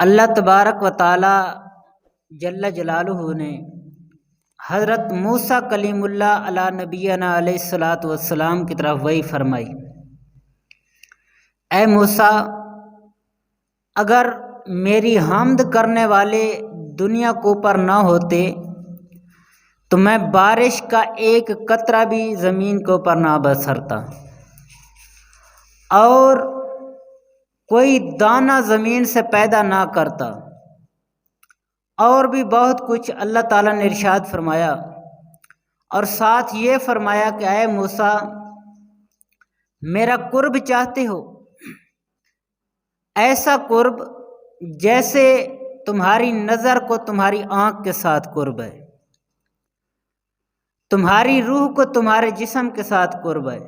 اللہ تبارک و تعالی جل جلالہ نے حضرت موسیٰ کلیم اللہ علی نبینا علیہ الصلاۃ والسلام کی طرف وحی فرمائی، اے موسیٰ، اگر میری حمد کرنے والے دنیا کے اوپر نہ ہوتے تو میں بارش کا ایک قطرہ بھی زمین کے اوپر نہ برستا اور کوئی دانہ زمین سے پیدا نہ کرتا، اور بھی بہت کچھ اللہ تعالیٰ نے ارشاد فرمایا۔ اور ساتھ یہ فرمایا کہ اے موسیٰ، میرا قرب چاہتے ہو، ایسا قرب جیسے تمہاری نظر کو تمہاری آنکھ کے ساتھ قرب ہے، تمہاری روح کو تمہارے جسم کے ساتھ قرب ہے،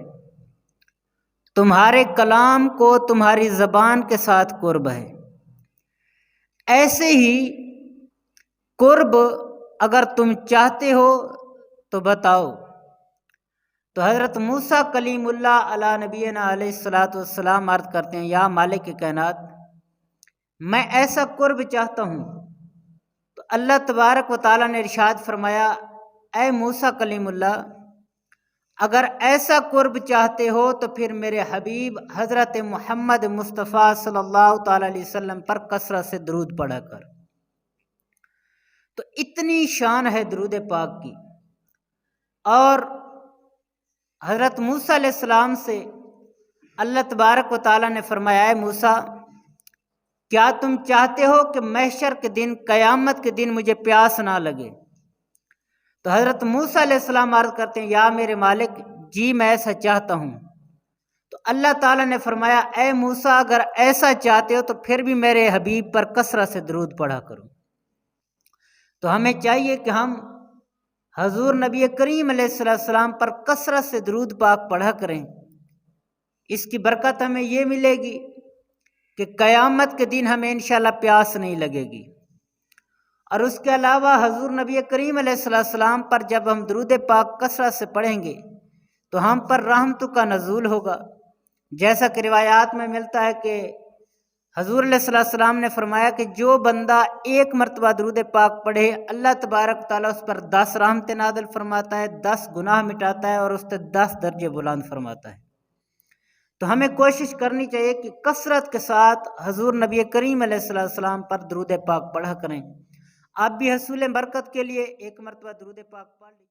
تمہارے کلام کو تمہاری زبان کے ساتھ قرب ہے، ایسے ہی قرب اگر تم چاہتے ہو تو بتاؤ۔ تو حضرت موسیٰ کلیم اللہ علی نبینا علیہ الصلاۃ والسلام عرض کرتے ہیں، یا مالک کائنات، میں ایسا قرب چاہتا ہوں۔ تو اللہ تبارک و تعالیٰ نے ارشاد فرمایا، اے موسیٰ کلیم اللہ، اگر ایسا قرب چاہتے ہو تو پھر میرے حبیب حضرت محمد مصطفیٰ صلی اللہ تعالیٰ علیہ وسلم پر کثرت سے درود پڑھا کر۔ تو اتنی شان ہے درود پاک کی۔ اور حضرت موسیٰ علیہ السلام سے اللہ تبارک و تعالیٰ نے فرمایا، اے موسیٰ، کیا تم چاہتے ہو کہ محشر کے دن، قیامت کے دن مجھے پیاس نہ لگے؟ تو حضرت موسیٰ علیہ السلام عرض کرتے ہیں، یا میرے مالک، جی میں ایسا چاہتا ہوں۔ تو اللہ تعالیٰ نے فرمایا، اے موسیٰ، اگر ایسا چاہتے ہو تو پھر بھی میرے حبیب پر کثرت سے درود پڑھا کرو۔ تو ہمیں چاہیے کہ ہم حضور نبی کریم علیہ السلام پر کثرت سے درود پاک پڑھا کریں۔ اس کی برکت ہمیں یہ ملے گی کہ قیامت کے دن ہمیں انشاءاللہ پیاس نہیں لگے گی۔ اور اس کے علاوہ حضور نبی کریم علیہ السلام پر جب ہم درود پاک کثرت سے پڑھیں گے تو ہم پر رحمتوں کا نزول ہوگا، جیسا کہ روایات میں ملتا ہے کہ حضور علیہ السلام نے فرمایا کہ جو بندہ ایک مرتبہ درود پاک پڑھے، اللہ تبارک تعالیٰ اس پر 10 رحمتیں نازل فرماتا ہے، 10 گناہ مٹاتا ہے اور اس سے 10 درجے بلند فرماتا ہے۔ تو ہمیں کوشش کرنی چاہیے کہ کثرت کے ساتھ حضور نبی کریم علیہ السلام پر درود پاک پڑھا کریں۔ آپ بھی حصول برکت کے لیے ایک مرتبہ درود پاک پڑھ لیجیے۔